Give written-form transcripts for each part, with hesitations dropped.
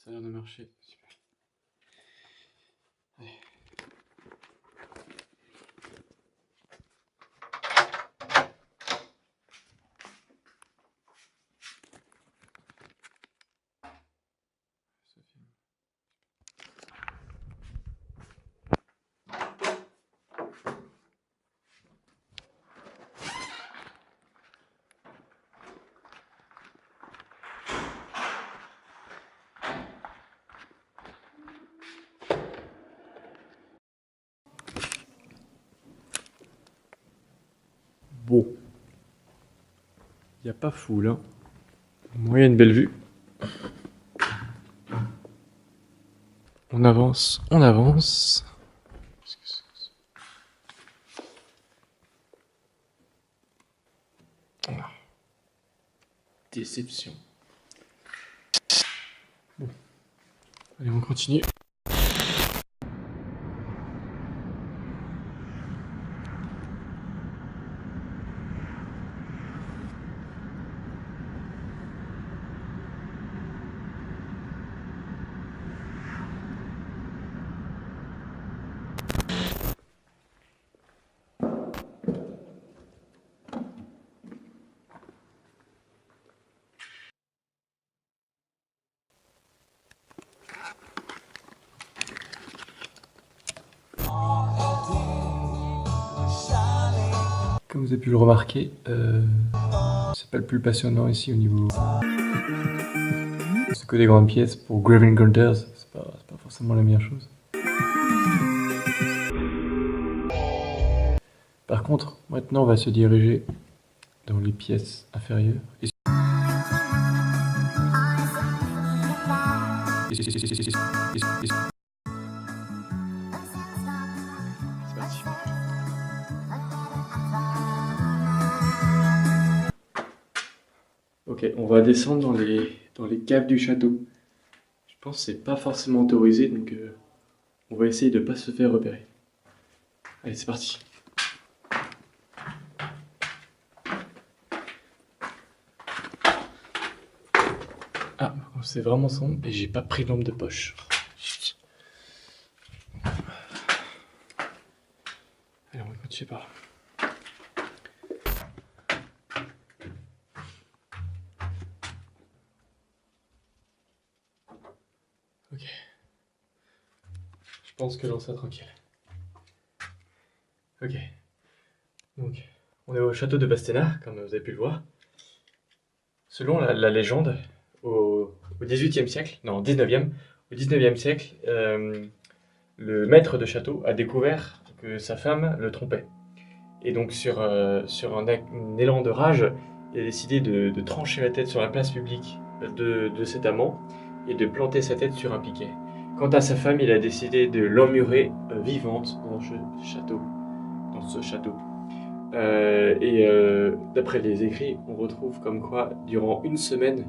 Ça a l'air de marcher. Super. Allez. Ça filme. Bon. Y a pas fou là. Moi, y a une belle vue. On avance, on avance. Qu'est-ce que c'est que ça? Ah. Déception. Bon. Allez, on continue. Comme vous avez pu le remarquer, c'est pas le plus passionnant ici au niveau. C'est que des grandes pièces. Pour Grave Encounters, c'est pas forcément la meilleure chose. Par contre, maintenant on va se diriger dans les pièces inférieures. C'est parti. Ok, on va descendre dans les caves du château. Je pense que c'est pas forcément autorisé, donc on va essayer de pas se faire repérer. Allez, c'est parti. Ah, c'est vraiment sombre et j'ai pas pris de lampe de poche. Allez, on va continuer par là. Ok. Je pense que l'on sera tranquille. Ok. Donc, on est au château de Basténard, comme vous avez pu le voir. Selon la légende, au XVIIIe siècle, non, 19e, au 19e siècle, le maître de château a découvert que sa femme le trompait. Et donc, sur un élan de rage, il a décidé de trancher la tête sur la place publique de cet amant et de planter sa tête sur un piquet. Quant à sa femme, il a décidé de l'emmurer vivante dans ce château. D'après les écrits, on retrouve comme quoi, durant une semaine,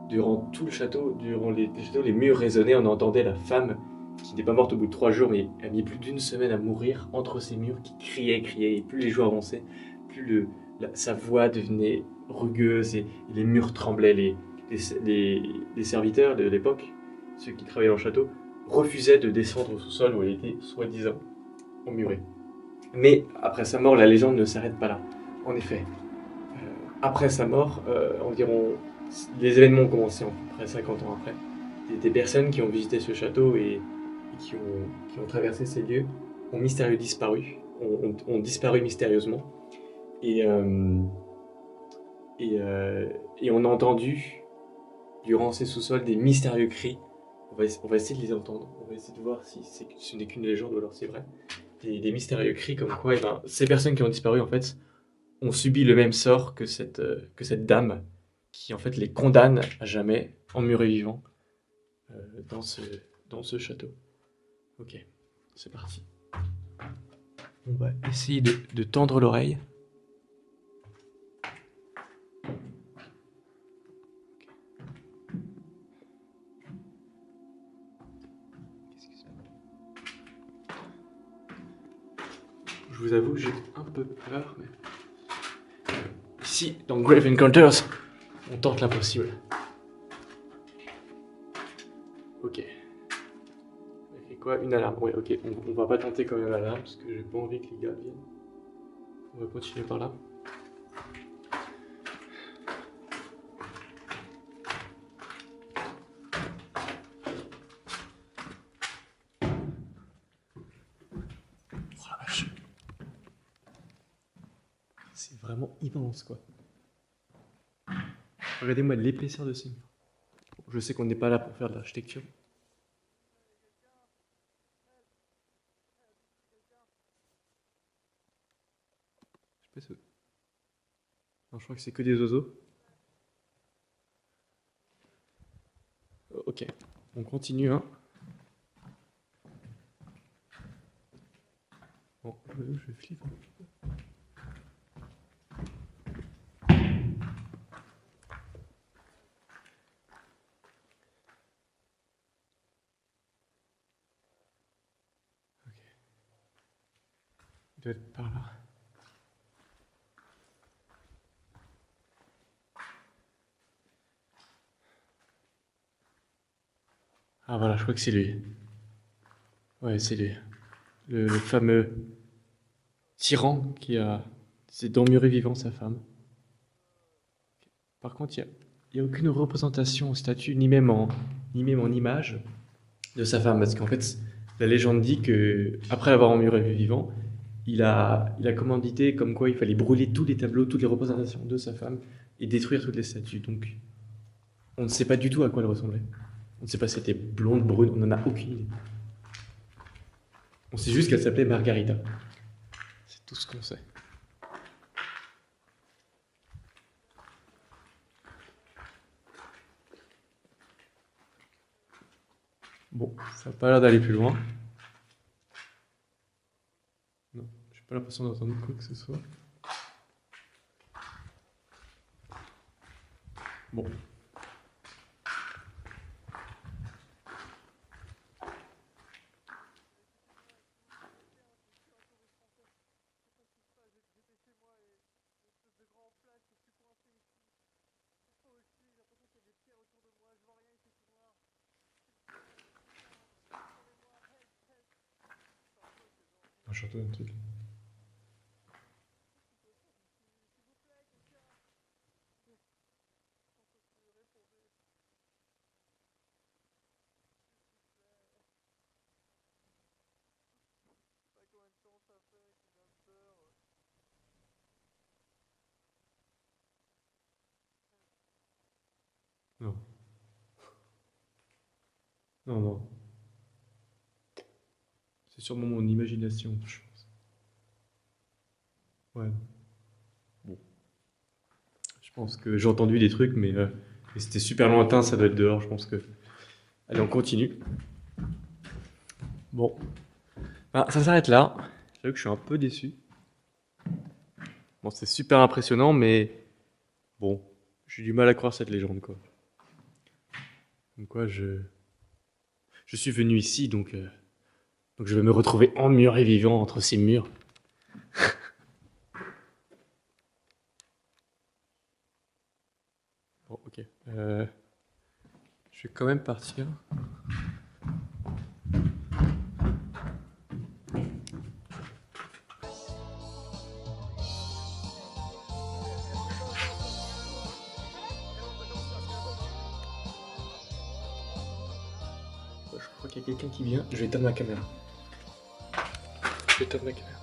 durant tout le château, les murs résonnaient, on entendait la femme qui n'est pas morte au bout de 3 jours, mais a mis plus d'une semaine à mourir entre ces murs, qui criait, et plus les jours avançaient, plus sa voix devenait rugueuse et les murs tremblaient. Les serviteurs de l'époque, ceux qui travaillaient dans le château, refusaient de descendre au sous-sol où elle était soi-disant emmurée. Mais après sa mort, la légende ne s'arrête pas là. En effet, après sa mort, les événements ont commencé à peu près 50 ans après. Des personnes qui ont visité ce château et qui ont traversé ces lieux ont disparu mystérieusement. Et on a entendu, durant ces sous-sols, des mystérieux cris. On va essayer de les entendre. On va essayer de voir si ce n'est qu'une légende ou alors c'est vrai. Des mystérieux cris comme quoi ces personnes qui ont disparu, en fait, ont subi le même sort que cette dame qui, en fait, les condamne à jamais, emmurés vivants, dans ce château. Ok, c'est parti. On va essayer de tendre l'oreille. Je vous avoue, j'ai un peu peur, mais... Ici, dans Grave Encounters, on tente l'impossible. quoi? Une alarme. Ouais, ok. On va pas tenter quand même l'alarme parce que j'ai pas envie que les gars viennent. On va continuer par là. Oh la vache. C'est vraiment immense quoi. Regardez-moi l'épaisseur de ces murs. Je sais qu'on n'est pas là pour faire de l'architecture. Je sais pas si... Non, je crois que c'est que des oiseaux. Ok, on continue, hein. Bon, je flippe un petit peu. Ok. Il doit être par là. Ah voilà, je crois que c'est lui. Ouais, c'est lui. Le fameux tyran qui a... C'est d'emmurer vivant sa femme. Par contre, il y a aucune représentation en statue, ni même en image de sa femme. Parce qu'en fait, la légende dit que après l'avoir emmuré vivant, il a commandité comme quoi il fallait brûler tous les tableaux, toutes les représentations de sa femme et détruire toutes les statues. Donc, on ne sait pas du tout à quoi elle ressemblait. On ne sait pas si elle était blonde, brune, on n'en a aucune idée. On sait juste qu'elle s'appelait Margarita. C'est tout ce qu'on sait. Bon, ça n'a pas l'air d'aller plus loin. Non, j'ai pas l'impression d'entendre quoi que ce soit. Bon. Un château d'un truc. Non. Non, non. C'est sûrement mon imagination, je pense. Ouais. Bon. Je pense que j'ai entendu des trucs, mais c'était super lointain, ça doit être dehors, je pense que... Allez, on continue. Bon. Ah, ça s'arrête là. J'avoue que je suis un peu déçu. Bon, c'est super impressionnant, mais... Bon, j'ai du mal à croire cette légende, quoi. Comme quoi, je suis venu ici, donc je vais me retrouver emmuré vivant entre ces murs. Bon, ok. Je vais quand même partir. Je crois qu'il y a quelqu'un qui vient. Je vais éteindre ma caméra. Je vais éteindre ma caméra.